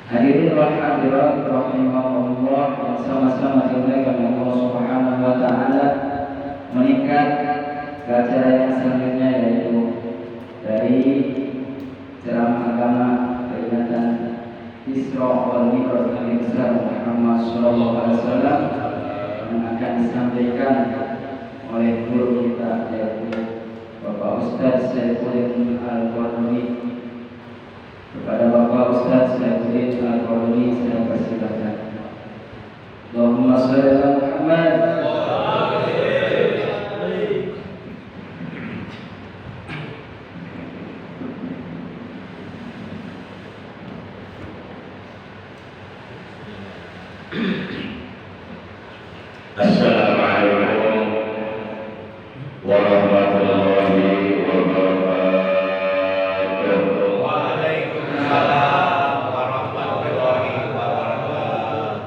Hadirin wal hadirat rahimahullah yang sama-sama dimuliakan Allah Subhanahu wa taala, meningkat ke acara yang selanjutnya, yaitu dari ceramah agama peringatan Isra wal Mi'raj Nabi besar Muhammad sallallahu alaihi wasallam yang akan disampaikan oleh guru kita, yaitu Bapak Ustaz Saifuddin Al-Qadri. Kepada Bapak Ustaz Saifuddin Al-Qadri saya persilakan. Allahumma shalli ala Muhammad. Assalamualaikum warahmatullahi wabarakatuh. Waalaikumsalam warahmatullahi wabarakatuh.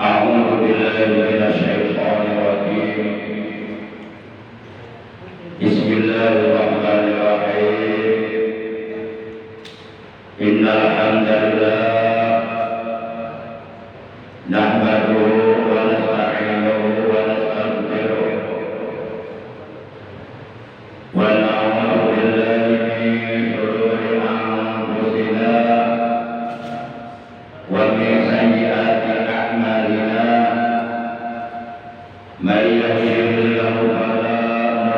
A'udzu billahi minasyaitonir rajim. Bismillahirrahmanirrahim. Innal hamdalillah nahmaduhu wa nasta'inuhu wa nastaghfiruh wa na'udzu billahi min shururi anfusina wa min sayyiati a'malina. Man yahdihillahu fala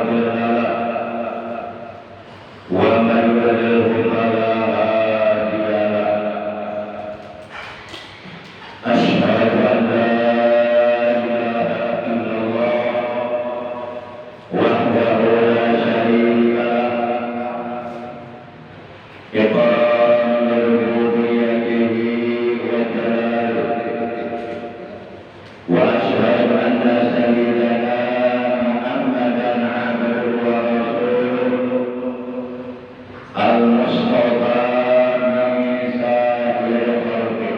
mudilla lahu wa man yudlilhu fala hadiya lahu. Asyhadu an la ilaha illallah wahdahu la syarika lahu iqraran bi rububiyyatihi wa jalalihi. Wa asyhadu anna sayyidana Muhammadan abduhu wa rasuluh al-mustafa min sa'iril khalqi.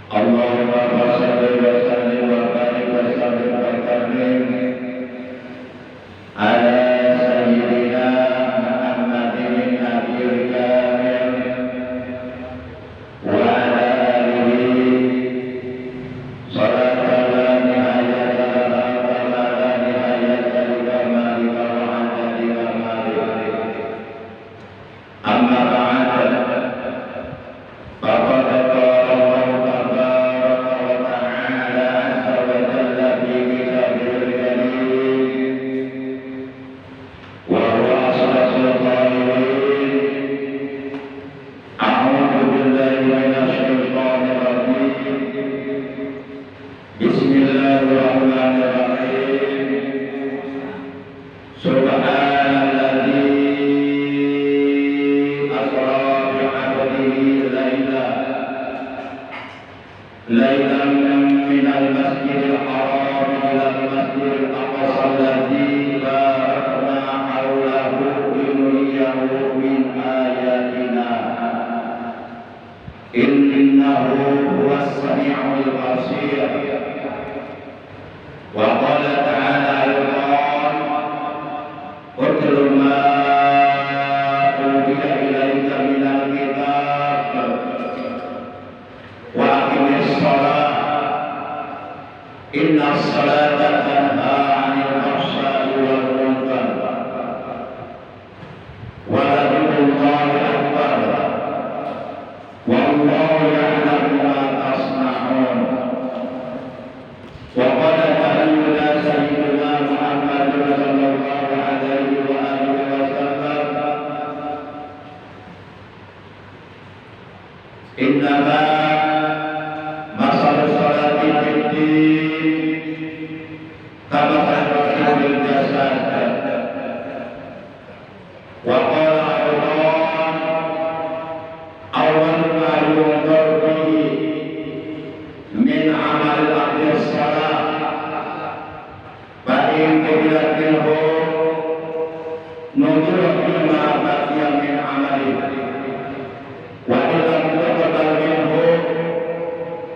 Allahumma shalli wa sallim wa barik wa sallim wa karrim ala sayyidina Muhammadin nabiyil kamil wa ala alihi salatan la nihayata laha wa la nihayata li kamalika wa adadi kamalika. Amma ba'd. Faqad qala Allah tabaraka wa ta'ala azza wa jalla fi kitabihil karim wa huwa asdaqul qa'ilin. A'udzu billahi minasy syaithanir rajim. Bismillahirrahmanirrahim. Subhanalladzi asra bi 'abdihi laylan minal masjidil haram ilal masjidil aqsa alladzi barakna hawlahu linuriyahu min ayatina innahu huwas sami'ul basir. Wa qala ta'ala aydan utlu ma uhiya ilaika minal kitab wa aqimis shalah innas salata tanha 'anil fahsya'i wal munkar wa dhikrullahi akbar wallahu ya'lamu ma tasna'un. Wa qala ta'ala sayyidina Muhammadun sallallahu alaihi wa alihi wasallam innama masalu salati fid-din kamathali fil jasad. Wa qala aydan awwal ma yunzar bihi min amal al-abdi as-salah fa in qubilat minhu nuzira bima baqiya min amalihi wa illam tuqbal minhu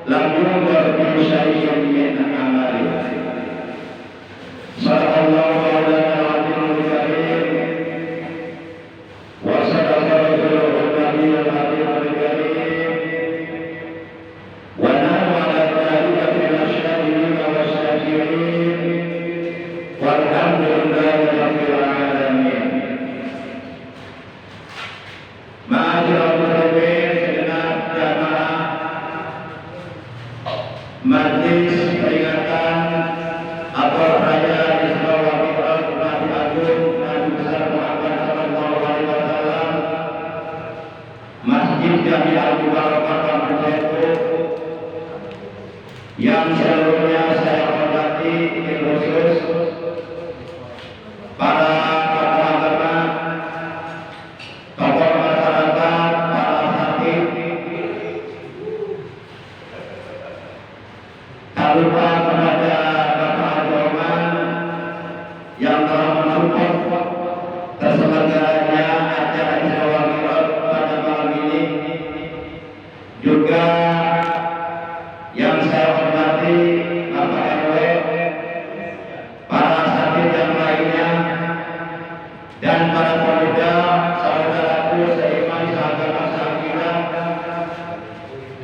lam yunzar bi syai'in min amalihi. Sallallahu alaihi wa Masjid Jami Al-Mubarakah Kampung yang seluruhnya saya hormati khusus para tokoh agama, tokoh masyarakat, para hakim, tak lupa kepada Bapak Adoman yang telah mensupport terselenggaranya acara Isra Mi'raj pada malam ini, juga yang saya hormati Bapak RW, para asatidz yang lainnya, dan para pemuda saudaraku seiman seagama seakidah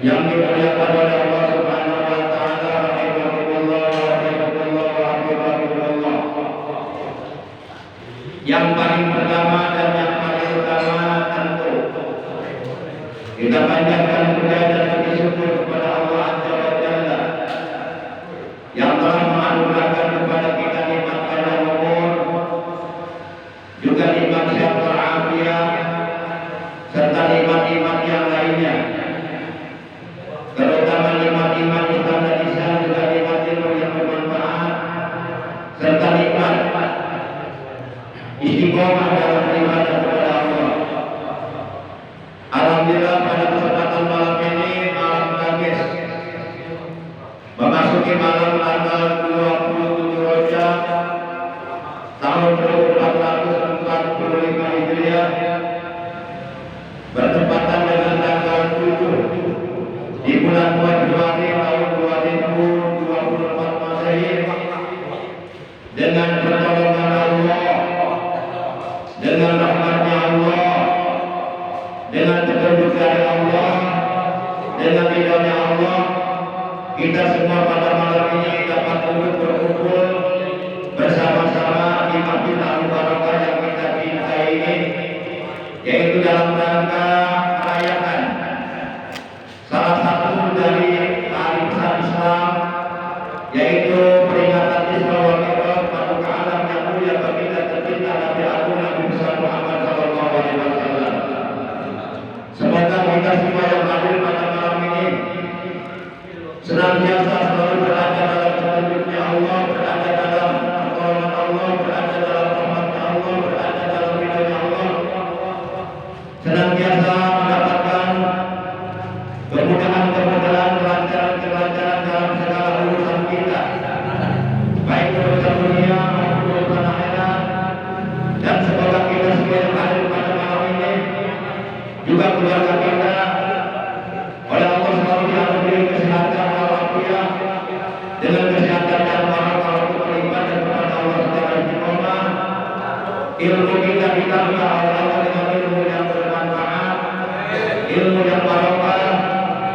yang dimuliakan oleh Allah Subhanahu wa taala. Rahimahumullah wa rahimahumullah wa rahimahumullah. Yang paling pertama dan yang paling utama tentu kita panjatkan puja dan puji syukur kepada Allah Azza wa Jalla yang telah menganugerahkan kepada kita nikmat panjang umur, juga nikmat sehat walafiat, serta nikmat-nikmat yang lainnya, terutama nikmat iman Islam dan Islam, juga nikmat ilmu yang bermanfaat, serta nikmat istiqomah dalam beribadah kepada Allah. Alhamdulillah pada kesempatan malam ini, malam Kamis, memasuki malam tanggal 27 Rajab tahun 1445 Hijriah, bertepatan dengan tanggal 7 di bulan Februari tahun 2024 Masehi, dengan pertolongan Allah, dengan rahmatnya Allah, dengan petunjuk dari Allah, dengan ridhonya Allah, kita semua pada malam ini dapat duduk berkumpul bersama-sama di Masjid Al-Mubarakah yang kita cintai ini, yaitu dalam rangka merayakan salah satu dari hari besar Islam, yaitu peringatan Isra wal Mi'raj, paduka alam yang mulia baginda tercinta Nabi Agung Nabi besar Muhammad sallallahu alaihi wasallam. Semoga kita semua yang hadir pada malam ini senantiasa selalu berada dalam petunjuknya Allah, berada dalam pertolongan Allah, berada dalam rahmatnya Allah, berada dalam ridhonya Allah, senantiasa mendapatkan kemudahan-kemudahan, kelancaran-kelancaran dalam segala urusan kita, baik urusan dunia maupun urusan akhirat. Dan semoga kita semua yang hadir pada malam ini, juga keluarga kita, oleh Allah selalu dianugerahi kesehatan walafiat, dengan kesehatan yang barakah untuk beribadah kepada Allah secara istiqomah. Ilmu kita ditambah oleh Allah dengan ilmu yang bermanfaat, ilmu yang barakah,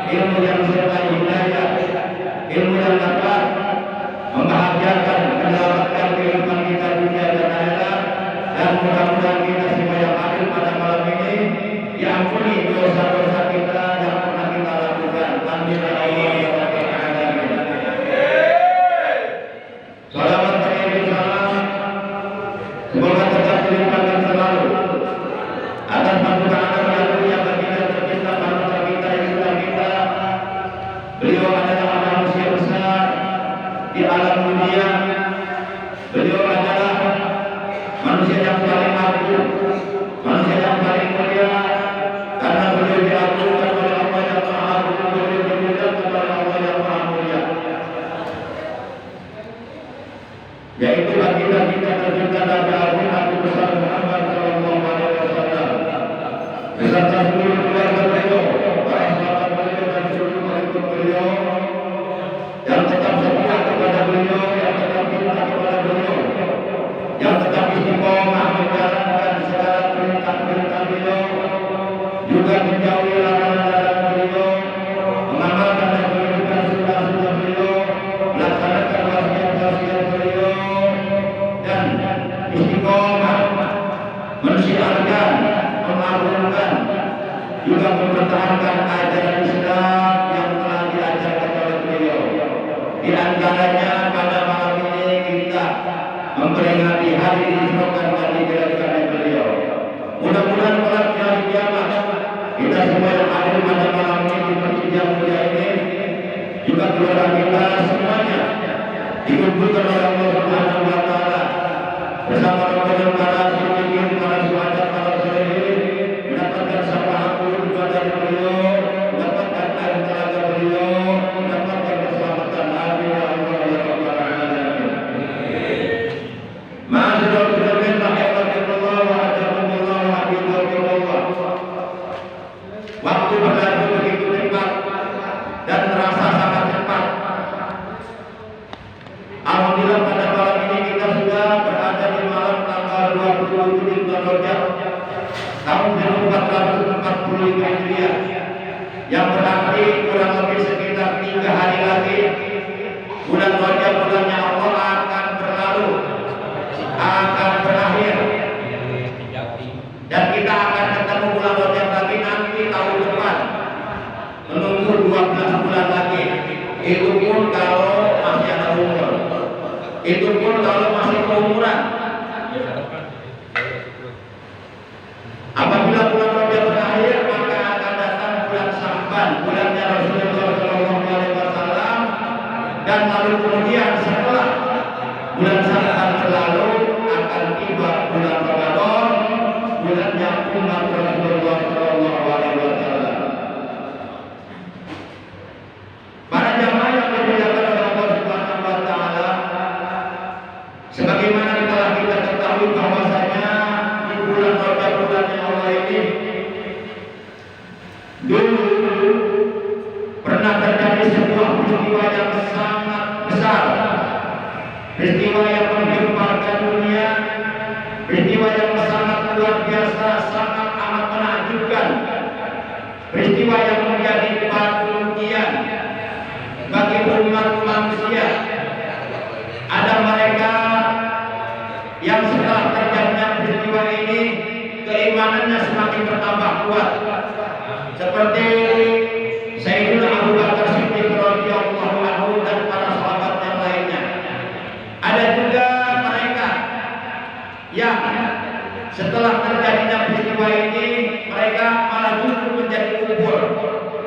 ilmu yang serta hidayah, ilmu yang dapat membahagiakan, menyelamatkan kehidupan kita dunia dan akhirat. Dan mudah-mudahan kita semua yang hadir pada malam ini diampuni dosa-dosa kita yang pernah kita lakukan. Amin ya Allah ya Rabbal alamin. Salawat dan salam semoga tetap dilimpahkan selalu atas paduka alam yang mulia baginda tercinta panutan kita, Islam kita. Beliau adalah manusia besar di alam dunia. Beliau adalah manusia yang paling agung, manusia yang paling mulia, karena beliau diagungkan oleh Allah yang Maha Agung, beliau dimuliakan oleh Allah yang Maha Mulia, yaitu baginda kita tercinta Nabi Agung Nabi besar Muhammad sallallahu alaihi wasallam, beserta seluruh keluarga beliau, para sahabat beliau dan seluruh pengikut beliau yang tetap setia kepada beliau, yang tetap cinta kepada beliau, yang tetap istiqomah menjalankan segala perintah-perintah beliau, juga menjauhi larangan-larangan beliau, mengamalkan dan menunjukkan sunnah-sunnah beliau, melaksanakan wasiat-wasiat beliau, dan istiqomah mensiarkan, mengagungkan, juga mempertahankan ajaran Islam yang telah diajarkan oleh beliau. Di antaranya pada malam ini kita memperingati hari diisrokan dan digerakkan beliau. Mudah-mudahan kelak di hari kiamat kita semua yang hadir pada malam ini di masjid yang mulia ini, juga keluarga kita semuanya dikumpulkan oleh Allah Subhanahu wa Ta'ala bersama rombongan para siddiqin, para syuhada, para sholihin, mendapatkan syafaat kepada beliau, mendapatkan air telaga beliau, mendapatkan keselamatan. Amin ya Allah ya Rabbal alamin. Ma'asyiral muslimin rahimakumullah wa hajakumullah wa hafizakumullah. Waktu berlalu begitu cepat dan terasa sangat cepat. Alhamdulillah pada malam ini kita sudah berada di malam tanggal 27 Dzulhijjah tahun 1445 Hijriah, yang berarti kurang lebih sekitar 3 hari lagi bulan Rajab, bulannya Allah akan berlalu, akan berakhir, dan kita akan ketemu bulan Rajab lagi nanti tahun depan, menunggu 12 bulan lagi. Itu pun kalau masih ada umur, itu pun kalau masih keumuran. Apabila bulan Rajab berakhir, maka akan datang bulan Sya'ban, bulannya Rasulullah SAW, dan lalu kemudian setelah bulan Sya'ban berlalu akan tiba bulan Ramadan, bulannya umat Rasulullah SAW. Para jamaah yang dimuliakan oleh Allah Subhanahu wa Ta'ala, sebagaimana telah kita ketahui bahwasanya di bulan Rajab, bulannya Allah ini, dulu pernah terjadi sebuah peristiwa yang sangat besar, peristiwa yang menggemparkan dunia, peristiwa yang sangat luar biasa, sangat amat menakjubkan, peristiwa yang menjadi batu ujian bagi umat manusia. Ada mereka yang setelah terjadinya peristiwa ini keimanannya semakin bertambah kuat, seperti Sayyidina Abu Bakar Siddiq radhiyallahu anhu dan para sahabat yang lainnya. Ada juga mereka yang setelah terjadinya peristiwa ini mereka malah justru menjadi kufur,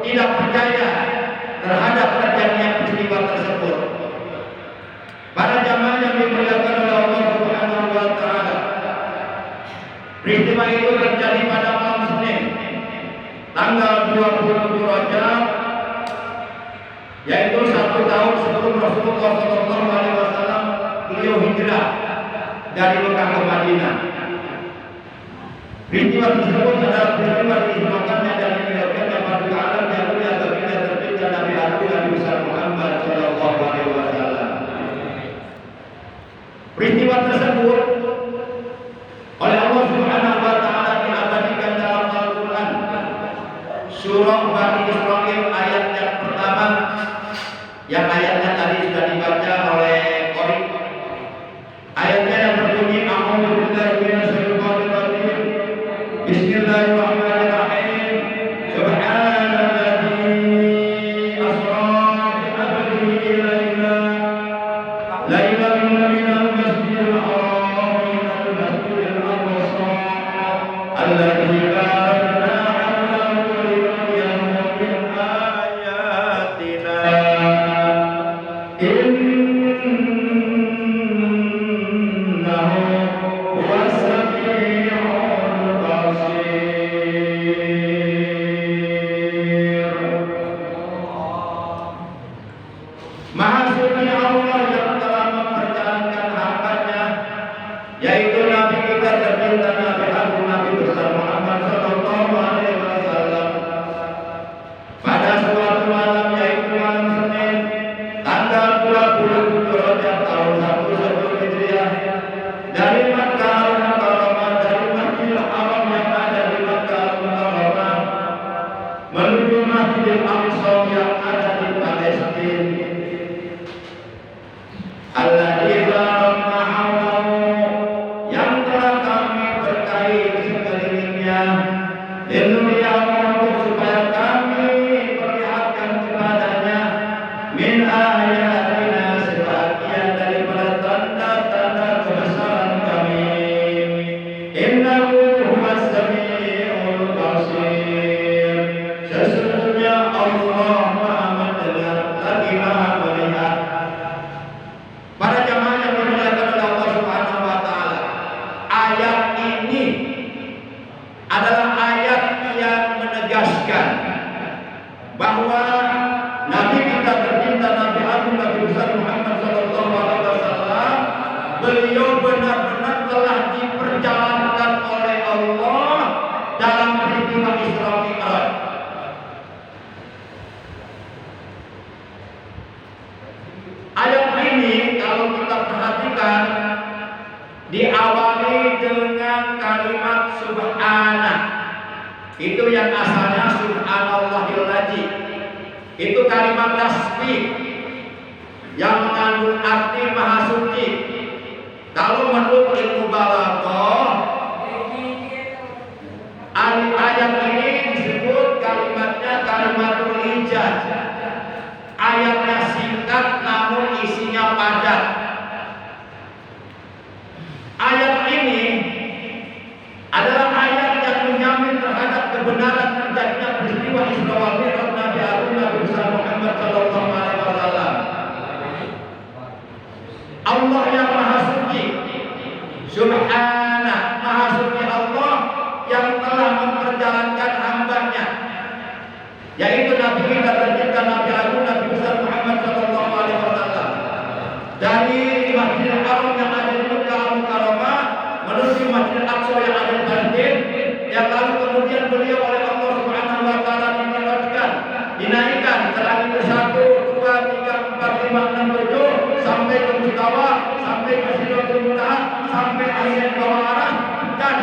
tidak percaya terhadap terjadinya peristiwa tersebut. Para jamaah yang dimuliakan oleh Allah Subhanahu wa Ta'ala, peristiwa itu terjadi pada malam Senin tanggal 27 Rajab, yaitu 1 tahun sebelum Rasulullah SAW beliau hijrah dari Mekah ke Madinah. Peristiwa tersebut adalah peristiwa disebabkannya dari dilahirkannya makhluk alam yang mulia baginda tercinta Nabi Agung Nabi besar Muhammad Sallallahu Alaihi Wasallam. Peristiwa tersebut oleh Allah Subhanahu wa Ta'ala diabadikan dalam Al-Quran, surah Bani Israil ayat yang pertama, yang ayatnya tadi sudah dibaca oleh Qori. Ayatnya yang berbunyi, A'udzu billahi minasyaitonir rajim. Bismillahirrahmanirrahim. Subhanalladzi asra bi 'abdihi laylan minal masjidil haram ilal masjidil aqsa alladzi barakna 'alaihi linuriyahu min ayatina innahu huwas sami'ul basir. Maha suci Allah yang telah memperjalankan hambanya, yaitu Nabi kita tercinta Nabi Agung Nabi besar Muhammad Sallallahu Alaihi Wasallam, pada suatu malam, yaitu malam Senin tanggal 27 Rajab tahun 1 sebelum Hijriah, dari Makkah Al-Mukarramah, dari Masjidil Haram yang ada di Makkah Al-Mukarramah menuju Masjidil Aqsa yang ada di Palestina. Alladzi barakna haulahu, yang telah kami berkahi di sekelilingnya, linuriyahu, untuk supaya kami perlihatkan kepadanya, min ayatina, sebagian daripada tanda-tanda kebesaran kami. Innahu huwas sami'ul basir. Allah Maha mendengar lagi Maha melihat. Para jamaah yang dimuliakan oleh Allah Subhanahu wa taala, ayat ini adalah ayat yang menegaskan bahwa Nabi kita tercinta, Nabi Agung, Nabi besar Muhammad sallallahu alaihi wasallam, beliau benar-benar telah diperjalankan oleh Allah dalam peristiwa Isra Mi'raj. Ayat ini kalau kita perhatikan diawali dengan kalimat subhana. Itu yang asalnya subhanallahil ladzi. Itu kalimat tasbih yang mengandung arti maha suci. Kalau menurut ilmu balaghah, ayat ini disebut kalimatnya kalimatul ijaz. Ayatnya singkat namun isinya padat. Ayat ini adalah ayat yang menjamin terhadap kebenaran terjadinya peristiwa Isra wal Mi'raj Nabi Agung Nabi besar Muhammad sallallahu alaihi wasallam. Allah yang maha suci, subhana, maha suci Allah yang telah memperjalankan hambanya, yaitu Nabi kita tercinta Nabi Agung Nabi besar Muhammad sallallahu alaihi wasallam, dari Masjidil Haram yang ada di Mekah Al-Mukarramah menuju Masjidil Aqsa yang ada di Palestina, yang lalu kemudian beliau oleh Allah Subhanahu wa taala dimi'rajkan, dinaikkan ke langit ke-1, 2, 3, 4, 5, 6, 7 sampai ke Mustawa, sampai ke Sidratul Muntaha, sampai akhirnya ke bawah arah, dan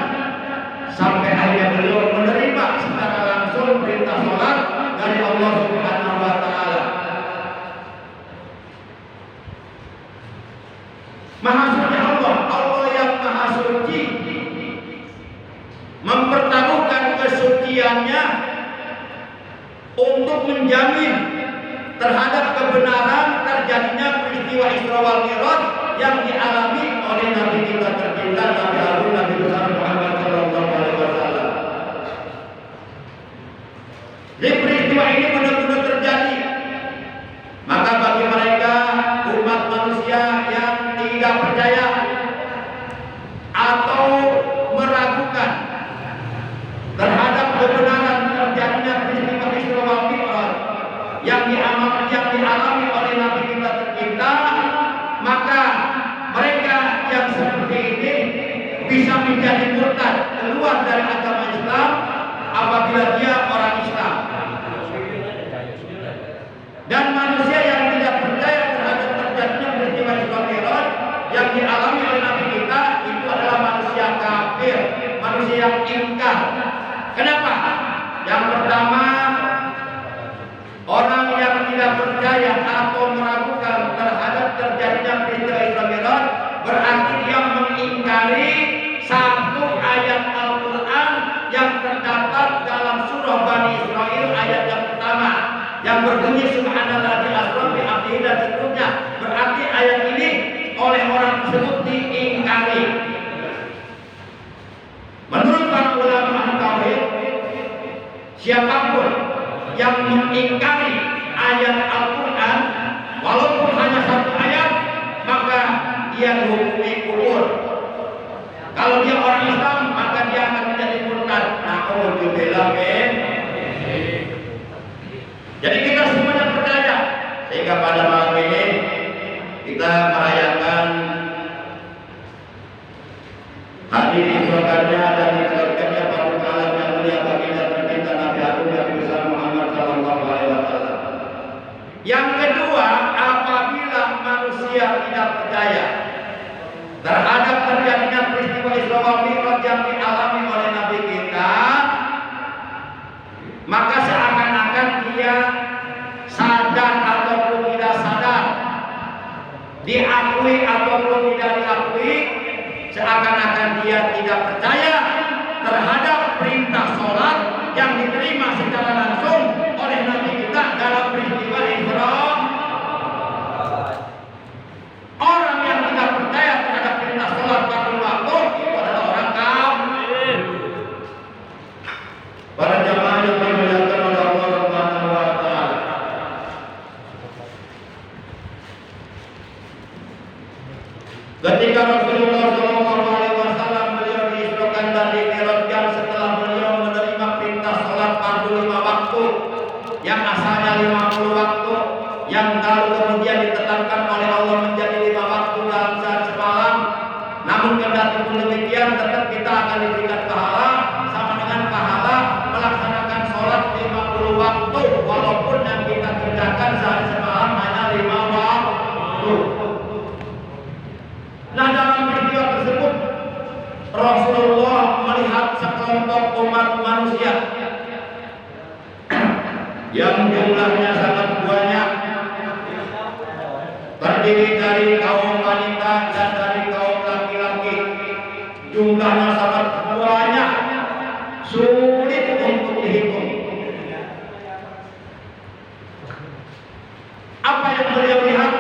sampai akhirnya beliau menerima secara langsung perintah salat dari Allah Subhanahu wa taala. Maha suci Allah, Allah yang maha suci mempertaruhkan kesuciannya untuk menjamin terhadap kebenaran terjadinya peristiwa Isra wal Mi'raj yang dialami oleh Nabi kita tercinta Nabi Agung Nabi besar Muhammad sallallahu alaihi wasallam. Di peristiwa ini benar-benar terjadi, maka bagi mereka umat manusia yang tidak percaya atau meragukan terhadap kebenaran terjadinya peristiwa Isra wal Mi'raj yang dialami oleh Nabi kita tercinta, maka mereka yang seperti ini bisa menjadi murtad, keluar dari agama Islam apabila dia orang Islam. Dan manusia yang tidak percaya terhadap terjadinya peristiwa Isra Mi'raj yang dialami oleh Nabi kita itu adalah manusia kafir, manusia yang ingkar. Kenapa? Yang pertama, orang yang tidak percaya atau meragukan terhadap terjadinya peristiwa Isra Mi'raj berarti dia mengingkari satu ayat Al-Quran yang terdapat dalam surah Bani Israil ayat yang pertama yang berbunyi subhanallah di asra bi abdihi dan seterusnya. Berarti ayat ini oleh orang tersebut diingkari. Menurut para ulama tauhid, siapapun yang mengingkari ayat Al-Quran walaupun hanya satu ayat, maka dia dihukumi kufur. Kalau dia orang Islam, maka dia akan menjadi murtad. Na'udzubillah min. Jadi kita semuanya percaya, sehingga pada malam ini kita merayakan hari Isra'nya dan Mi'rajnya pada malam yang mulia baginda tercinta Nabi Agung Nabi besar Muhammad sallallahu alaihi wasallam. Yang kedua, apabila manusia tidak percaya terhadap terjadinya peristiwa Isra wal Mi'raj yang dialami oleh Nabi kita, maka seakan-akan dia sadar ataupun tidak sadar, diakui ataupun tidak diakui, seakan-akan dia tidak percaya terhadap perintah sholat yang diterima secara langsung oleh Nabi kita dalam peristiwa Isra. Orang yang tidak percaya terhadap perintah sholat pada waktu itu adalah orang kafir. Para jamaah yang dimuliakan oleh Allah Subhanahu wa taala, yang asalnya 50 waktu, yang kalau kemudian ditetapkan oleh Allah menjadi 5 waktu dalam sehari semalam. Namun kendati pun demikian, tetap kita akan diberikan pahala sama dengan pahala melaksanakan sholat 50 waktu, walaupun yang kita kerjakan sehari semalam hanya 5 waktu. Nah, dalam peristiwa tersebut Rasulullah melihat sekelompok umat manusia yang jumlahnya sangat banyak, terdiri dari kaum wanita dan dari kaum laki-laki. Jumlahnya sangat banyak, sulit untuk dihitung. Apa yang beliau lihat?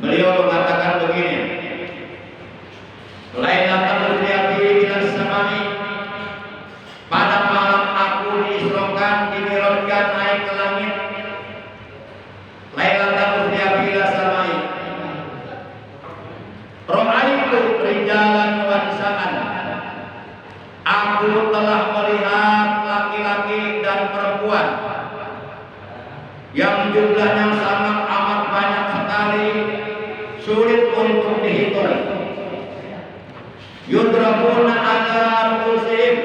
Beliau mengatakan begini, Lailatul Qadri ila samai, pada malam aku diisrokan, dimirajkan naik ke langit. Lailatul Qadri ila samai, ra'aitu rijalan wa nisaan, aku telah melihat laki-laki dan perempuan yang jumlahnya sangat amat banyak sekali, sulit untuk dihitung. Yudrabuna ala ru'usihim,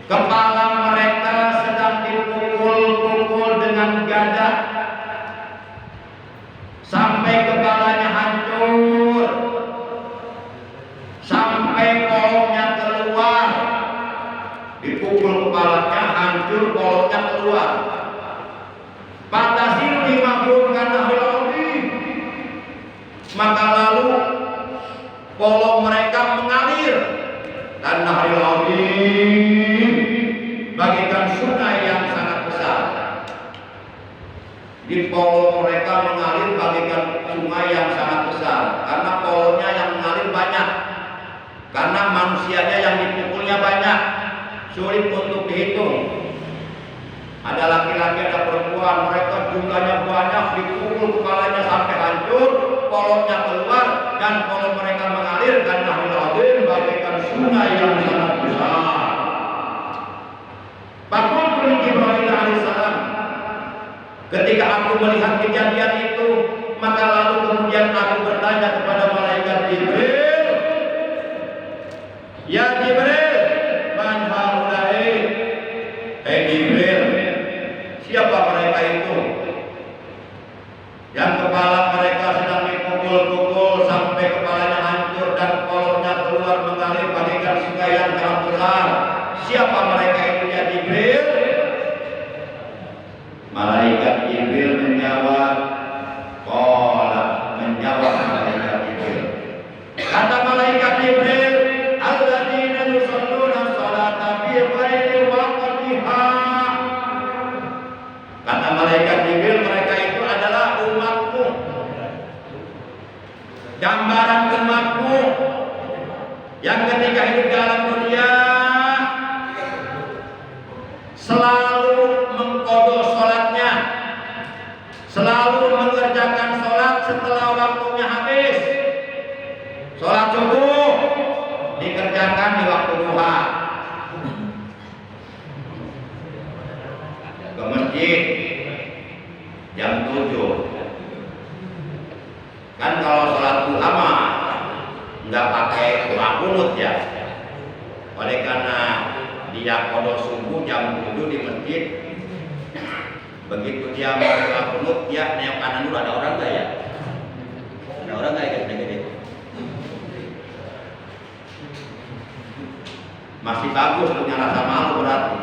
kepala mereka sedang dipukul-pukul dengan gajah sampai kepalanya hancur, sampai kolongnya keluar. Dipukul kepalanya hancur, kolongnya keluar. Patasiru dimabur karena hilali, maka lalu kolong mereka mengalir dan nahril azim, bagaikan sungai yang sangat besar. Di kolong mereka mengalir bagaikan sungai yang sangat besar, karena kolongnya yang mengalir banyak, karena manusianya yang dipukulnya banyak, sulit untuk dihitung. Ada laki-laki, ada perempuan, mereka jumlahnya banyak, dipukul kepalanya sampai hancur, kolongnya keluar, dan kolong mereka mengalir dan nahril azim, bagaikan sungai yang sangat besar. Faqultu li Jibril alaihissalam, ketika aku melihat kejadian itu, maka lalu kemudian aku bertanya kepada malaikat Jibril, ya Jibril, man haulai? Jibril, siapa mereka itu yang kepala mereka sedang dipukul-pukul sampai kepalanya hancur dan kolongnya keluar mengalir bagaikan sungai yang sangat besar? Siapa mereka itu ya Jibril? Malaikat Jibril menjawab, menjawab malaikat Jibril. Kata malaikat Jibril, alladzina yusalluna sholata fi ghairi waqtiha. Kata malaikat Jibril, mereka itu adalah umatmu, gambaran umatmu yang ketika hidup dalam dunia selalu mengqadha sholatnya, selalu mengerjakan sholat setelah waktunya habis. Sholat subuh dikerjakan di waktu duha, ke masjid jam 7. Kan kalau sholat duha mah nggak pakai doa kunut ya. Oleh karena dia qadha subuh jam 7 di masjid, begitu dia mau doa kunut, dia nengok kanan dulu, ada orang nggak ya? Ada orang nggak ya gede-gede? Masih bagus, punya rasa malu berarti.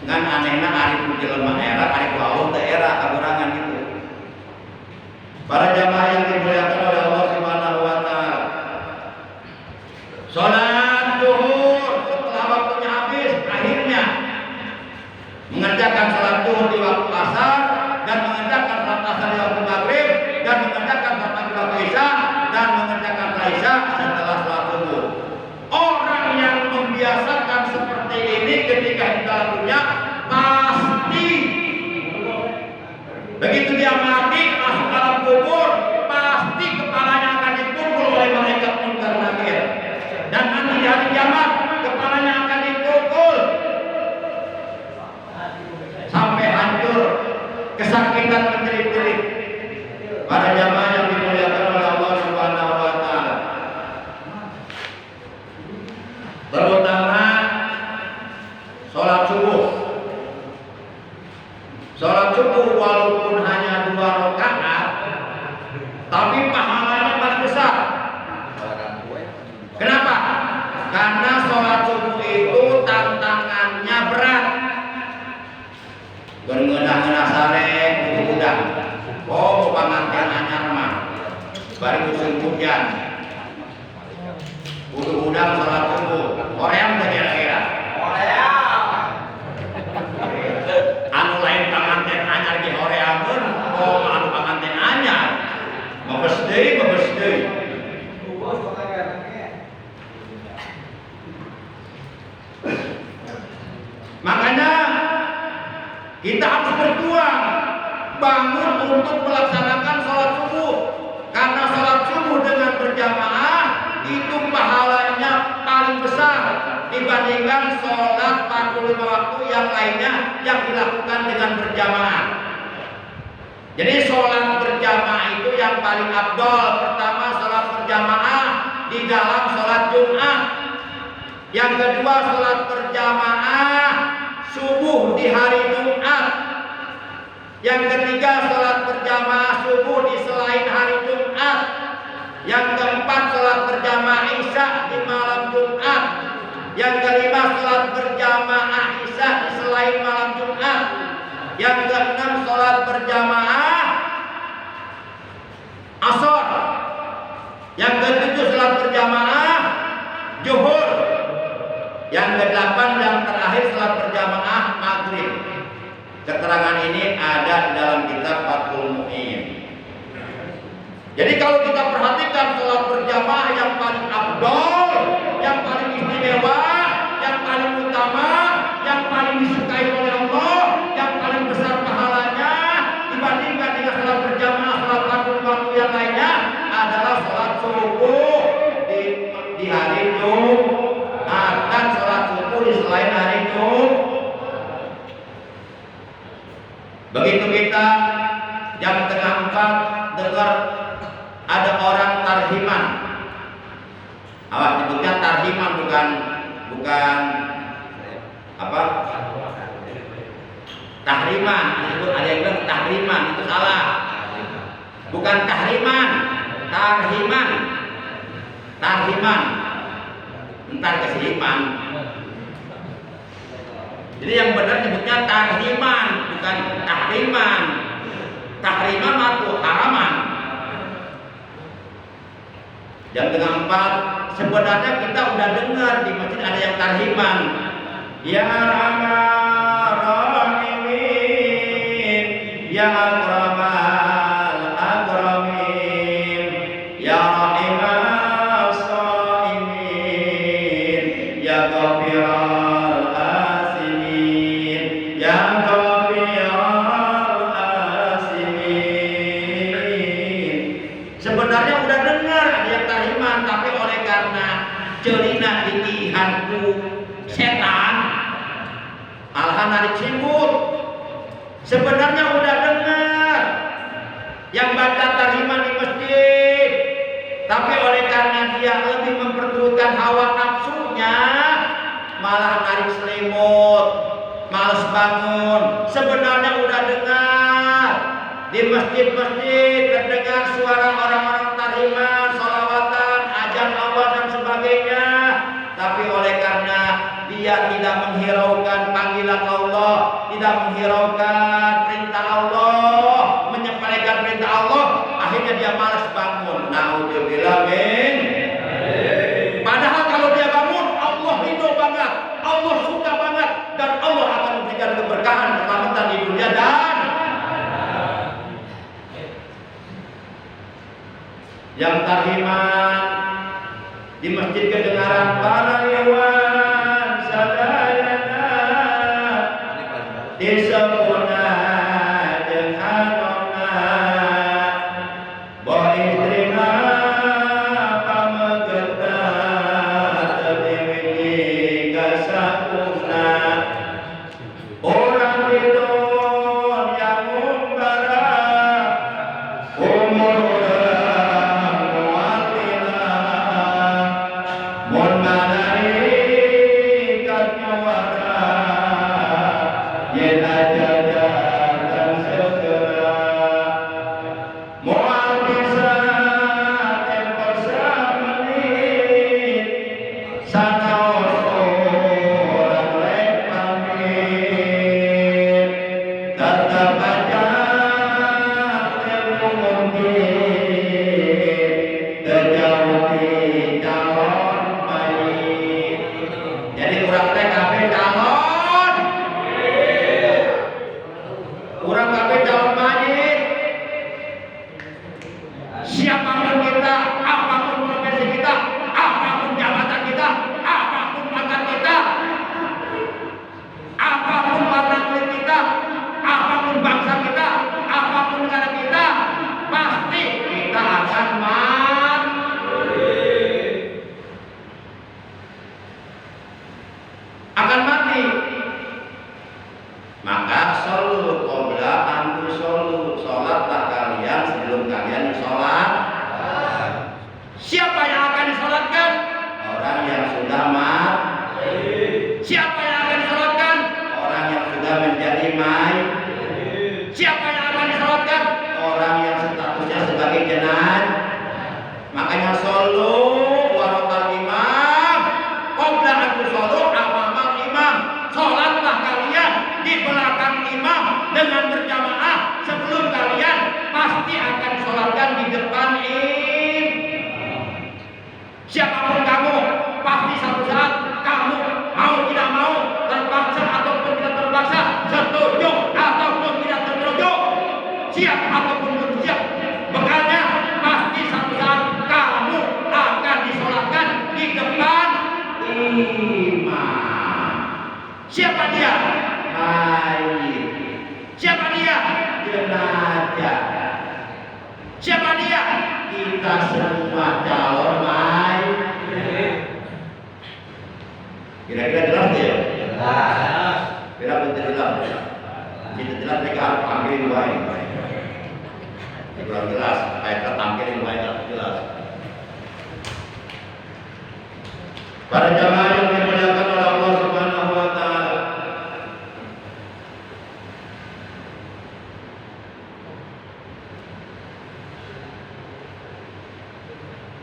Ngan anehna ari puji lemah era, ari ku Allah daerah kagurangan gitu. Para jamaah yang dimuliakan oleh Allah Subhanahu wa taala, salat zuhur setelah waktunya habis, akhirnya mengerjakan salat zuhur di waktu asar, dan mengerjakan salat asar di waktu maghrib, dan mengerjakan salat maghrib di waktu isya, dan mengerjakan salat isya setelah salat zuhur. Orang yang membiasakan seperti ini ketika di dalam dunia, pasti begitu dia mati masuk dalam kubur, pasti kepalanya akan dipukul oleh malaikat munkar nakir. Dan nanti di hari kiamat kepalanya akan dipukul subuh walaupun hanya 2 rakaat, tapi pahalanya paling besar. Kenapa? Karena sholat subuh itu tantangannya berat. Ngeunah-ngeunah sare udah. Oh, panganten anyar mah. Bari musim hujan. Udang sholat subuh. Koream teh kira-kira. Anu lain panganten anyar ge horeameun, oh anu panganten anyar. Mabes deui. Makanya kita harus berjuang bangun untuk melaksanakan sholat subuh, karena sholat subuh dengan berjamaah itu pahalanya paling besar dibandingkan sholat 45 waktu yang lainnya yang dilakukan dengan berjamaah. Jadi sholat berjamaah itu yang paling afdol. Pertama, sholat berjamaah di dalam sholat Jumat. Yang kedua, sholat berjamaah subuh di hari Jumat. Yang ketiga, sholat berjamaah subuh di selain hari Jumat. Yang keempat, sholat berjamaah Isya di malam Jumat. Yang kelima, sholat berjamaah Isya di selain malam Jumat. Yang keenam, sholat berjamaah Asar. Yang ketujuh, sholat berjamaah Zuhur. Yang kedelapan, yang terakhir, sholat berjamaah Maghrib. Keterangan ini ada di dalam kitab Fathul Mu'in. Jadi kalau kita perhatikan sholat berjamaah yang paling afdol, yang paling istimewa, yang paling utama, yang paling disukai oleh Allah, yang paling besar pahalanya dibandingkan dengan sholat berjamaah, sholat waktu yang lainnya adalah sholat subuh di hari Jumat dan sholat subuh di selain hari Jumat. Begitu kita jam 3:30 dengar ada orang tarhiman. Awas nyebutnya tarhiman, bukan apa? Tahriman. Ada yang bilang tahriman, itu salah. Bukan tahriman, tarhiman. Tarhiman. Entar kesihiman. Jadi yang benar nyebutnya tahriman, bukan tahriman. Tahriman itu haraman. Jam 3:30 sebenarnya kita udah dengar di masjid ada yang tarhiman. Ya Rahman Rahimin, Ya Akramal Akramin, Ya Rahimah Shaimin, Ya Ghafiral Asimin, Ya Ghafiral Asimin. Sebenarnya udah dengar ada yang tarhiman, tapi oleh karena celina ditihanku setan, alhan narik sibuk. Sebenarnya udah dengar yang baca tarhiman di masjid, tapi oleh karena dia lebih memperdulikan hawa nafsunya, malah narik selimut, malas bangun. Sebenarnya udah dengar di masjid-masjid terdengar suara orang-orang tarhiman, sholawatan, ajan Allah dan sebagainya. Tapi oleh karena dia tidak menghiraukan panggilan Allah, tidak menghiraukan perintah Allah, menyepelekan perintah Allah, akhirnya dia malas bangun. Naudzubillah min. Padahal kalau dia bangun, Allah ridho banget, Allah suka banget, dan Allah akan memberikan keberkahan, keselamatan di dunia dan yang tarhiman di masjid kedengaran para hewan sadayana disempurna dengan nona boh istrina pamegeta terdiri kasakuna orang itu yang membara umur yen aja datang Siapa yang akan disolatkan? Orang yang sudah menjadi mayit. Siapa yang akan disolatkan? Orang yang statusnya sebagai jenazah. Makanya solu warotal imam qabla an tusallu amamal imam. Salatlah kalian di belakang imam dengan berjamaah sebelum kalian pasti akan disolatkan di depan imam. Siapapun kamu, pasti satu saat kamu mau tidak mau, terpaksa ataupun tidak terpaksa, setuju ataupun tidak setuju, siap ataupun belum siap, bekalnya pasti satu saat kamu akan disolatkan di depan imam. Siapa dia? Mayit. Siapa dia? Jenazah. Siapa dia? Kita semua calon mayit. Kira-kira jelas ya? Jelas. Kira-kira jelas. Tidak jelas mereka harus tampilin baik. Kurang jelas, mereka tampilin baik harus jelas. Para jamaah yang dimuliakan oleh Allah Subhanahu wa taala.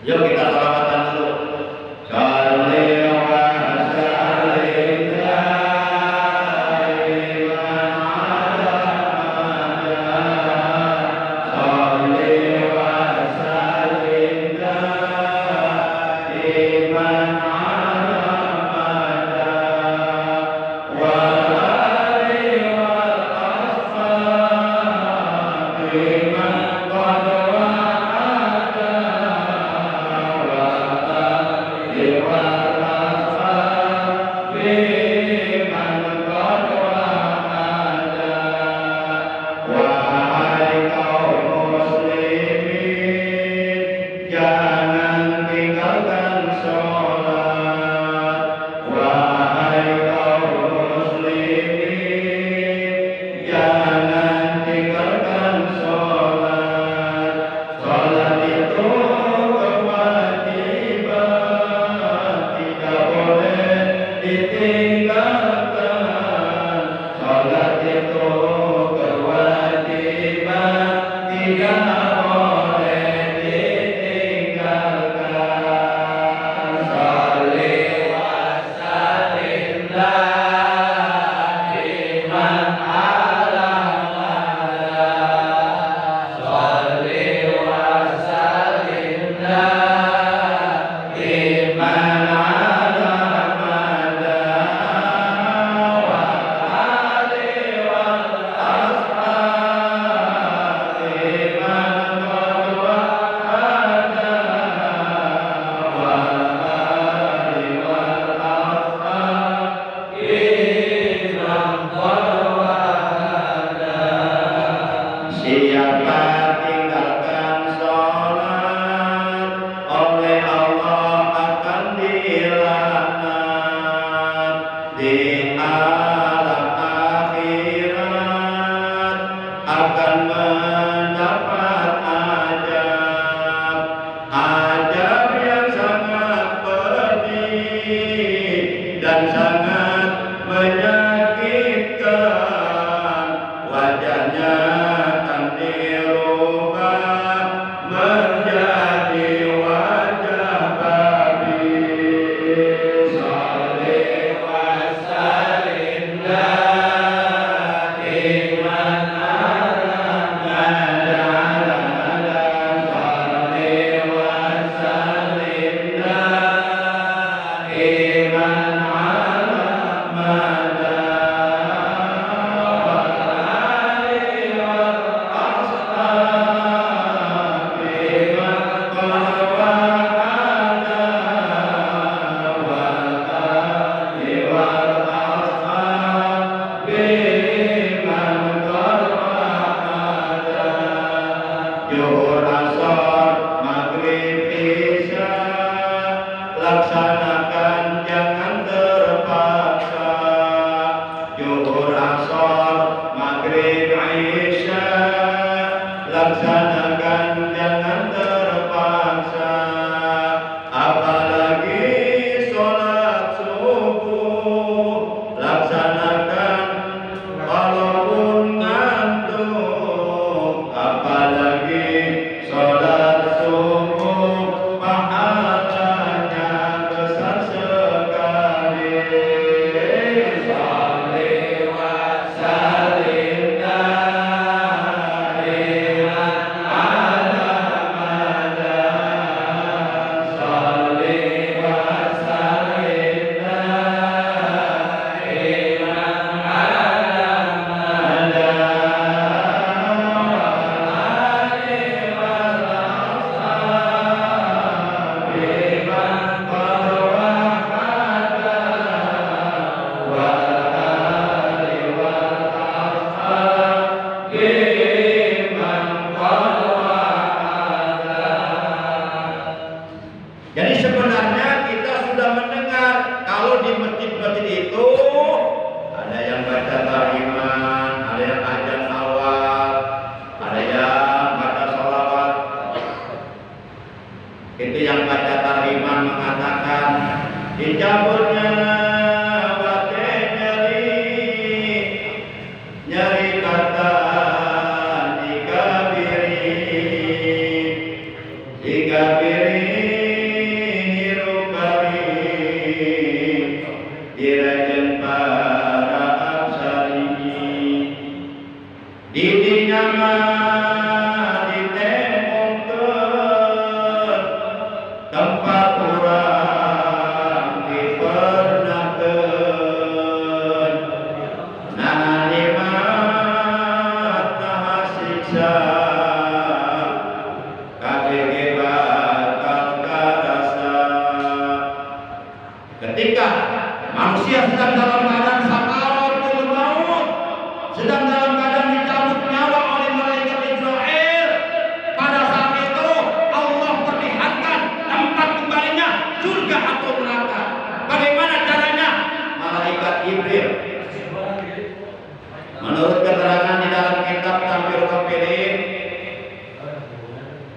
Yuk kita salawatan dulu. Shalli wa sallim daiman ala Muhammad. Shalli wa sallim daiman ala Muhammad wa ali wal ashabi man qad Jibril. Menurut keterangan di dalam kitab Tampil Kopilin,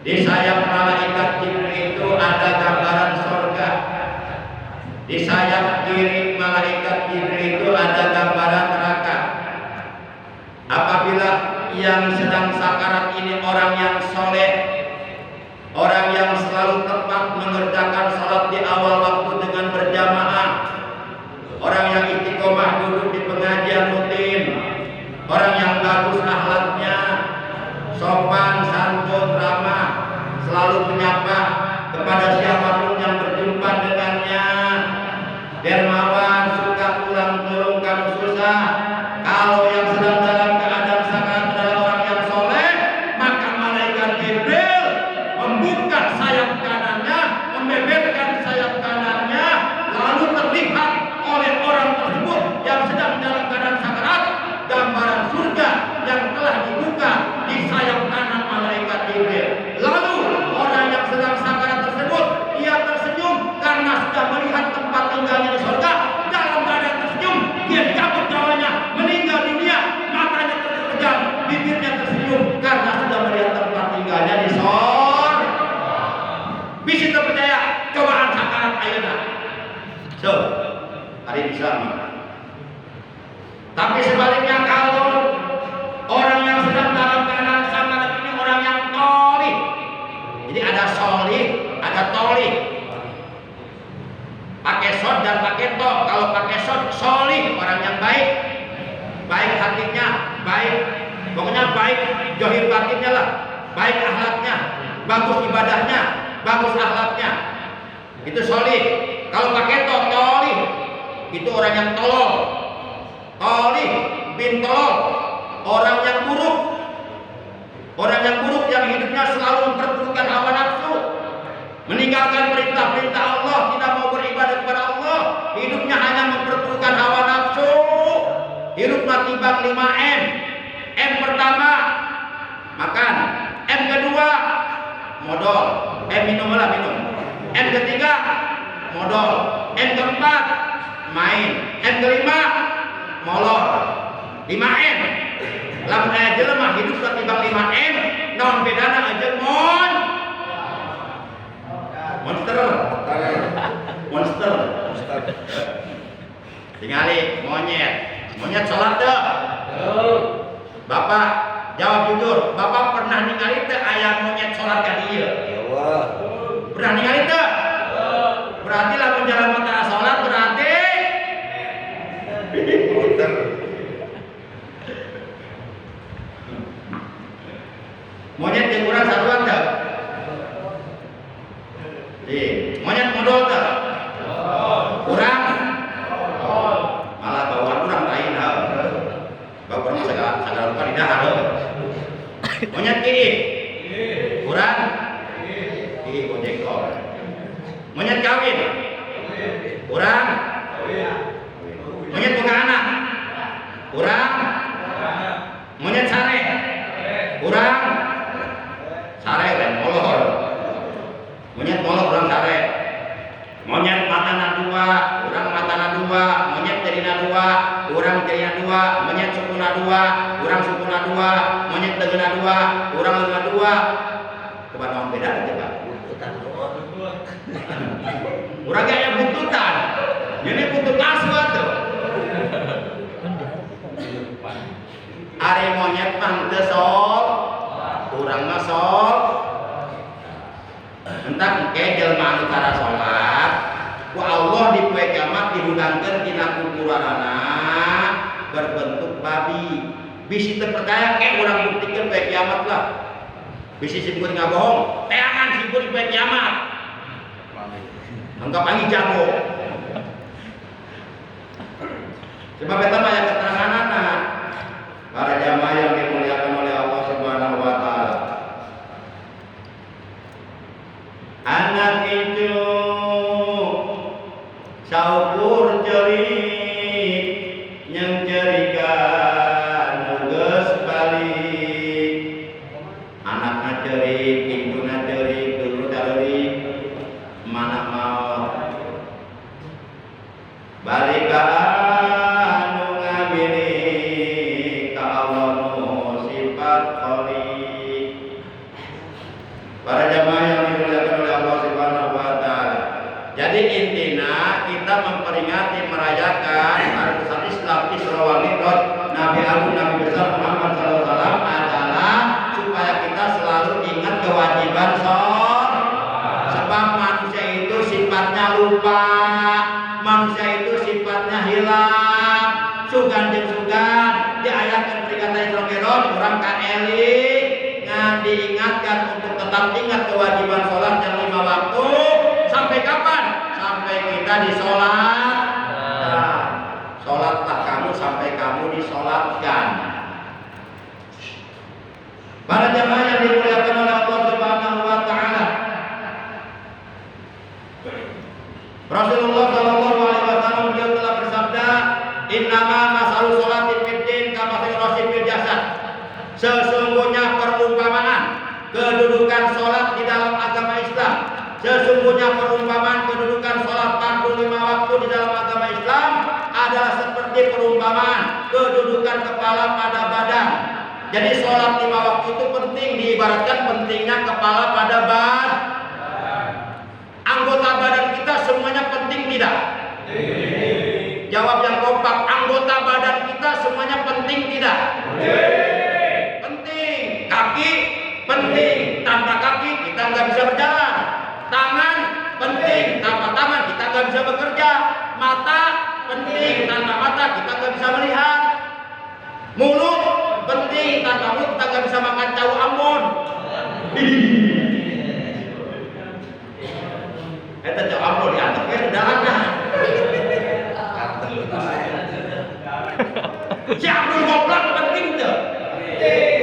di sayap malaikat Jibril itu ada gambaran surga. Di sayap kiri malaikat Jibril itu ada gambaran neraka. Apabila yang sedang sakarat ini orang yang soleh, orang yang selalu tepat mengerjakan salat di awal waktu dengan berjamaah, orang yang istiqomah duduk di pengajian rutin, orang yang bagus akhlaknya, sopan, santun, ramah, selalu menyapa kepada siapapun yang berjumpa dengannya, dermawan, suka tulang tulung kamu susah. Kalau yang sedang dalam keadaan sakarat adalah orang yang soleh, maka malaikat Jibril membuka sayap kanannya, membeberkan sayap kanannya, lalu terlihat oleh orang tersebut yang sedang dalam keadaan sakarat gambaran surga yang telah dibuka di sayap kanan malaikat Jibril. Lalu orang yang sedang sakarat tersebut, ia tersenyum karena sudah melihat tempat tinggalnya di surga. Dalam keadaan tersenyum, dia cabut nyawanya, meninggal dunia, matanya terpejam, bibirnya tersenyum karena sudah melihat tempat tinggalnya di surga. Bisa terpercaya cobaan sakarat ayeuna. So, hari bisa. Tapi sebaliknya kalau orang yang sedang dalam keadaan sakarat ini orang yang tolih. Jadi ada solih, ada tolih. Pakai sod dan pakai to. Kalau pakai sod, solih, orang yang baik, baik hatinya, baik, pokoknya baik johir batinnya lah, baik akhlaknya, bagus ibadahnya, bagus akhlaknya, itu solih. Kalau pakai to, tolih, itu orang yang tolol. Tolih bin tolol, orang yang buruk, orang yang buruk yang hidupnya selalu memperturutkan hawa nafsu, meninggalkan perintah-perintah Allah, tidak mau beribadah kepada Allah, hidupnya hanya memperturutkan hawa nafsu. Hidupnya timbang 5M. M pertama makan, M kedua modal, minum. M ketiga modal, M keempat main, M kelima molor. 5M. Lamun aya jelema hidup timbang 5M, naon bedana aja monster. Tingali monyet salat teu? Bapak jawab jujur, Bapak pernah ningali teu aya monyet salat ka dieu? Pernah ningali teu? Berarti lamun jalan mata salat berarti monster. Monyet yang kurang satuan teu? Monyet modal teu? Kurang? Malah bawaan kurang lain hal. Bawaan segala lupa di dahar. Monyet kiri? Kurang? Kiri gojek kok. Monyet kawin? Kurang? Monyet buka anak? Kurang? Monyet sare? Kurang? Sare dan molor. Monyet molor kurang sare. Monyet matana dua, urang matana dua, monyet terina dua, urang terina dua, monyet sukuna dua, urang sukuna dua, monyet tegeuna dua, urang leungeuna dua. Coba naon beda teh, Pak? Buntutan. Urang ge aya buntutan. Jadi buntut aswa tuh. Ari monyet mah teu sok, urang mah sok. Entak engke jelema anu tara salat, ku Allah di poe kiamat dihudangkeun tina kuburanana berbentuk babi. Bisi teu percaya ke urang buktikeun poe kiamat lah. Bisi simpul ngabohong, teangan simpul poe kiamat. Anggap angi jago. Sebab eta mah aya keteranganana. Para jamaah yang dimuliakan oleh Allah Subhanahu wa taala. Anak itu saukur cerik yang cerikan nugas balik. Anaknya cerik, induna cerik, dulu cerik, mana mau balik ke sugan diayatkan peringatan Isra Mi'raj orang kaeling ngan diingatkan untuk tetap ingat kewajiban sholat yang 5 waktu. Sampai kapan? Sampai kita disolat. Nah, sholatlah kamu sampai kamu disolatkan. Para jamaah yang dimuliakan oleh Allah Subhanahu wa taala. Rasulullah sallallahu alaihi wasallam beliau telah bersabda, "Innama masalul sholati fid din kama masalul fil jasad." Sesungguhnya perumpamaan kedudukan sholat di dalam agama Islam, sesungguhnya perumpamaan kedudukan sholat 45 waktu di dalam agama Islam adalah seperti perumpamaan kedudukan kepala pada badan. Jadi sholat 5 waktu itu penting, diibaratkan pentingnya kepala pada badan. Anggota badan kita semuanya penting tidak? Jawab yang kompak, anggota badan kita semuanya penting tidak? Penting. Kaki penting, tanpa kaki kita nggak bisa berjalan. Tangan penting, tanpa tangan kita nggak bisa bekerja. Mata penting, tanpa mata kita nggak bisa melihat. Mulut penting, tanpa mulut kita nggak bisa makan tahu Ambon. Eta tahu Ambon diantar ke undangannya. Si Abdul Goblak penting tuh.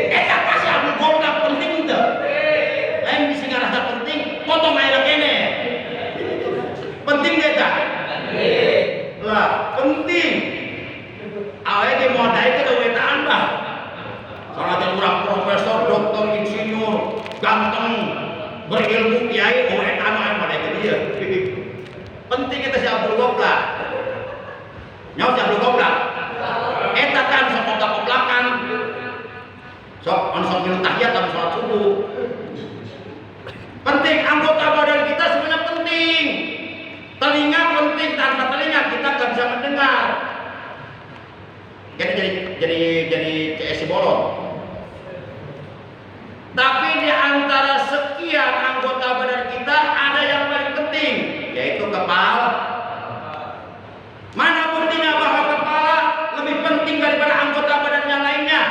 Eta apa si Abdul Goblak penting tuh? Lain bisa ngerasa penting, potong air kene. Penting gak tak? Lah penting. Awalnya dia mau naik ke wetaan bah. Soalnya kurang profesor, dokter, insinyur, ganteng, berilmu, kiai, wetaan yang mau naik ke dia. Penting itu si Abdul Goblak. Nyawa si Abdul Goblak. Eta kan sok otak-otakan. Sok onsok minum tahiyat dalam sholat subuh. Penting, anggota badan kita semuanya penting. Telinga penting, tanpa telinga kita nggak bisa mendengar. Jadi CS bolong. Tapi di antara sekian anggota badan kita ada yang paling penting, yaitu kepala. Mana buktinya bahwa kepala lebih penting daripada anggota badan yang lainnya?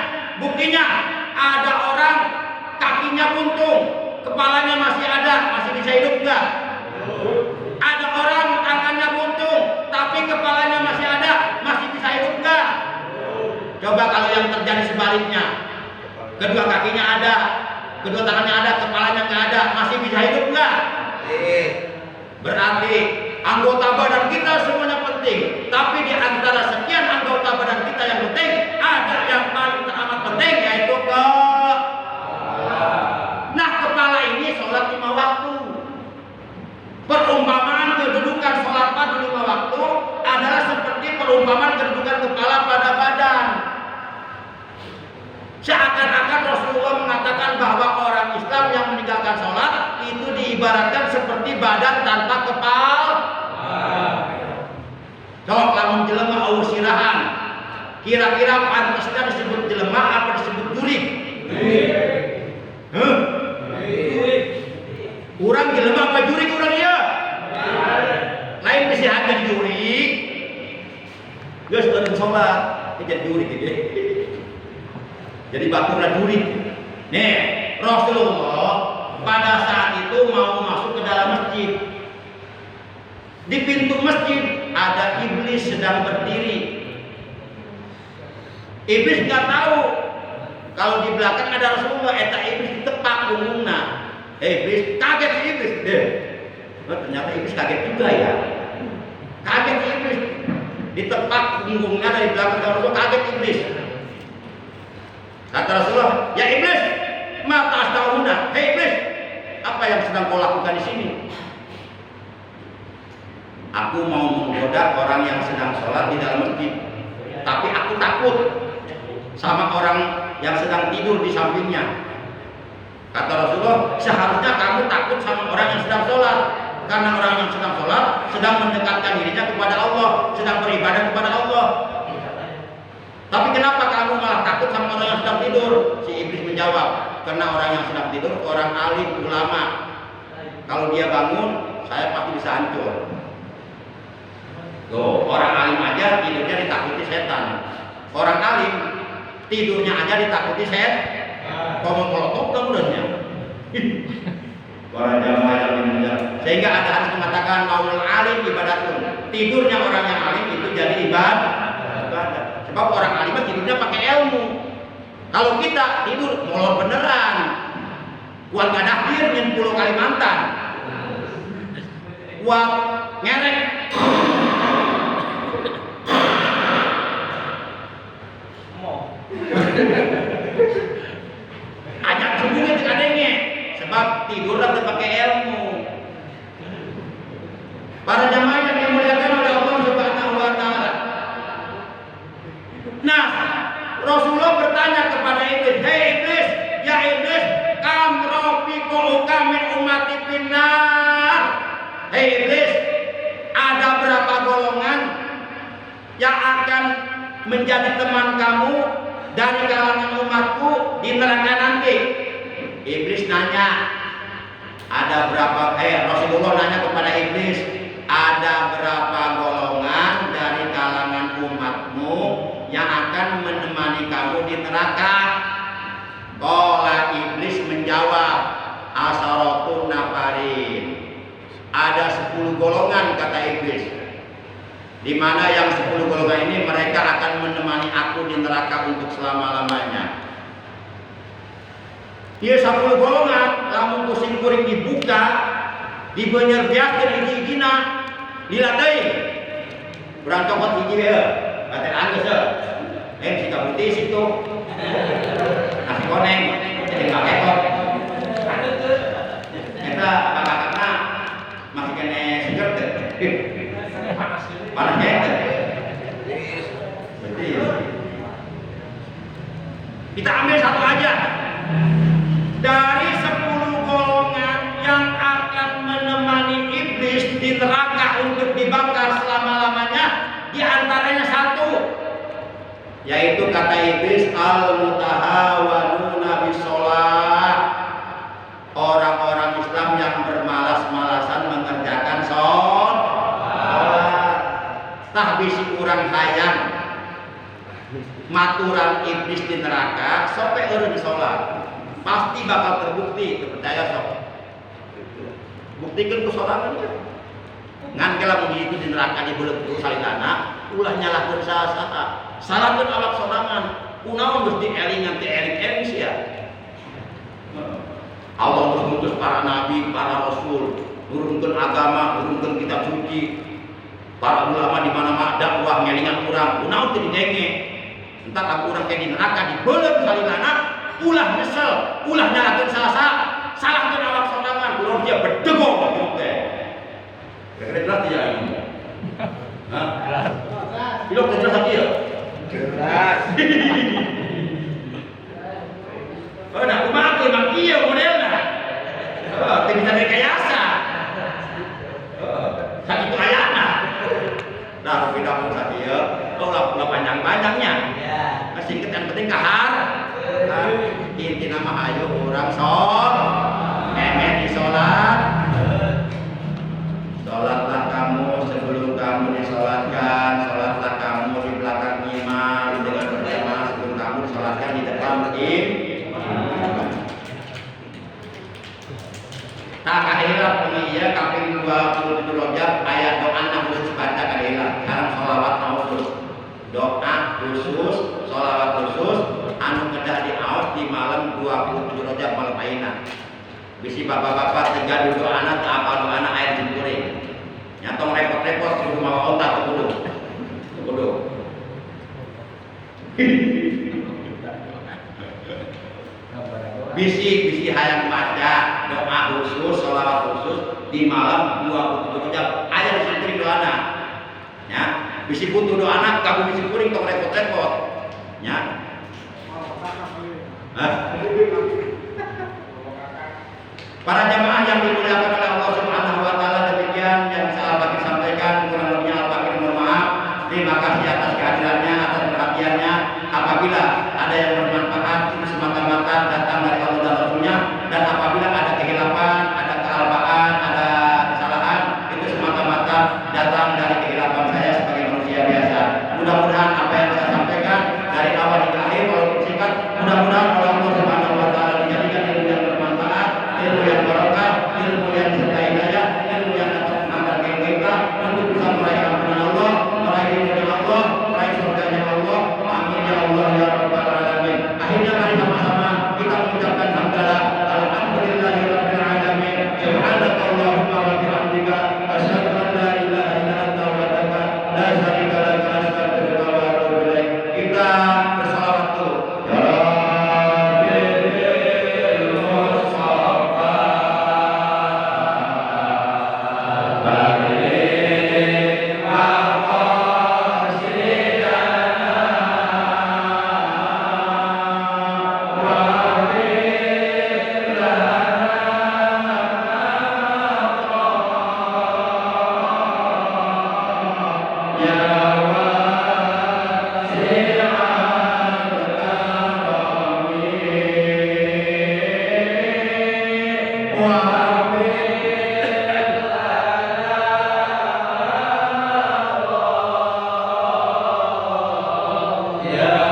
Buktinya ada orang kakinya buntung, kepalanya masih ada, masih bisa hidup enggak? Ada orang tangannya buntung, tapi kepalanya masih ada, masih bisa hidup enggak? Coba kalau yang terjadi sebaliknya, kedua kakinya ada, kedua tangannya ada, kepalanya nggak ada, masih bisa hidup nggak? Berarti anggota badan kita semuanya penting, tapi di antara sekian anggota badan kita yang penting, ada yang paling teramat penting, yaitu kepala. Nah, kepala ini sholat 5 waktu. Perumpamaan kedudukan sholat 5 waktu adalah seperti perumpamaan kedudukan kepala pada badan. Seakan-akan Rasulullah mengatakan bahwa orang Islam yang meninggalkan sholat itu diibaratkan seperti badan tanpa kepala. Sok lamun jelema au sirahan. Kira-kira pantasnya disebut jelema apa disebut jurik? Urang jelema apa jurik urang ieu? Lain bisa hadir jurik. Geus teu sholat, jadi jurik gitu. Jadi baturan jurik. Nih, Rasulullah pada saat itu mau masuk ke dalam masjid. Di pintu masjid ada iblis sedang berdiri. Iblis nggak tahu kalau di belakang ada Rasulullah. Eta iblis ditepak punggungna. Iblis kaget iblis deh. Oh, ternyata iblis kaget juga ya. Kaget iblis ditepak punggungnya dari belakang Rasulullah. Kaget iblis. Kata Rasulullah, ya iblis, mata astagfirullah. Hei iblis, apa yang sedang kau lakukan di sini? Aku mau menggoda orang yang sedang sholat di dalam masjid, tapi aku takut sama orang yang sedang tidur di sampingnya. Kata Rasulullah, seharusnya kamu takut sama orang yang sedang sholat, karena orang yang sedang sholat sedang mendekatkan dirinya kepada Allah, sedang beribadah kepada Allah. Tapi kenapa kamu malah takut sama orang yang sedang tidur? Si iblis menjawab, karena orang yang sedang tidur orang alim, ulama. Kalau dia bangun, saya pasti bisa hancur. Loh, orang alim aja tidurnya ditakuti setan. Orang alim tidurnya aja ditakuti setan. Ngomong melotok dong udahnya. Para jamaah yang dimuliakan. Sehingga ada hadis mengatakan maulul alim ibadatun. Tidurnya orang yang alim itu jadi ibadah. Sebab orang alim tidurnya pakai ilmu. Kalau kita tidur molor beneran. Kuat gadahir nyen Pulau Kalimantan. Kuat ngerek. Ajak hubungan dengan adanya. Sebab tidur dan pakai ilmu. Para jamaah yang dimuliakan oleh Allah Subhanahu wa taala. Nah, Rasulullah bertanya kepada Iblis, "Hei Iblis, ya Iblis, kam rafiquka min ummati finnar." Hei Iblis, ada berapa golongan yang akan menjadi teman kamu dari kalangan umatku di neraka nanti? Iblis nanya, ada berapa? Rasulullah nanya kepada Iblis, ada berapa golongan dari kalangan umatmu yang akan menemani kamu di neraka? Qala Iblis menjawab, asharatu nafarin. Ada 10 golongan kata Iblis. Di mana yang 10 golongan ini mereka akan menemani aku di neraka untuk selama-lamanya. Dia 10 golongan, lamun kuring kuring dibuka, dibenyerbiakeun hiji-hijina, dilatih. Urang copot hiji we, bater anggeus heuh. Si putih situ. Nasi koneng, jeung kakekot. Eta kakakna masih kene seger teh. Panasnya teh. Betul. Kita ambil satu aja. Dari 10 golongan yang akan menemani iblis di neraka untuk dibakar selama-lamanya, di antaranya satu, yaitu kata iblis al-mutahawanuna bisolat, orang-orang Islam yang bermalas-malasan mengerjakan sholat. Tah bisi urang hayang maturan iblis di neraka sampai eureun sholat. Pasti bakal terbukti, percaya sok. Buktikan kesorangannya. Ngan kala mun itu di neraka dibeuleuh ku salidana, ulah nyalahkeun saha-saha. Salahkeun awak sorangan. Kunaon geus dielingan teh eling-eling sia. Allah mengutus para nabi, para rasul, nurunkeun agama, nurunkeun kitab suci. Para ulama di mana-mana dakwah ngelingan urang, kunaon teh didenge. Entar lamun urang kayak di neraka dibeuleuh salidana, ulah nyesel, ulah nyalakeun salahkeun awak sorangan, ulun dia bedegong gitu teh. Kira-kira jelas dia ini. Hah? Jelas. Pilok teh jelas dia. Jelas. Nah, kumaha teh mang kieu modelna. Teu bisa direkayasa. Sakitu ayana. Nah, beda pun sakieu, ulah panjang-panjangnya. Singkat yang penting kahar. Inti nama ayo orang di sholat. Sholatlah kamu sebelum kamu disolatkan. Sholatlah kamu di belakang imam dengan berjamaah sebelum kamu disolatkan di depan imam. Tak kahila pengiya kaping 27 Rajab ayat doa khusus baca kahila. Sekarang sholawat khusus. Doa khusus, sholawat khusus anu kedah diaos di malam 27 Rajab malam ayeuna. Bisi bapak-bapak tega duduk anak tak apa anak air jempuring. Nyatong repot-repot suruh mawa onta ke kudu. Kudu. Bisi hayang baca doa khusus, sholawat khusus di malam 27 Rajab. Aya santri doana. Ya, bisi butuh doana kamu bisi kuring tong repot-repot. Ya. Para jamaah yang dimuliakan oleh Allah Subhanahu wa taala, demikian yang bisa Al-Fakir sampaikan, kurang lebihnya Al-Fakir mohon maaf. Terima kasih atas kehadirannya, atas perhatiannya. Apabila ada yang bermanfaat itu semata-mata datang dari Allah dan Rasulnya, dan apabila ada kehilapan, ada kealpaan, ada kesalahan, itu semata-mata datang dari kehilapan saya. Ya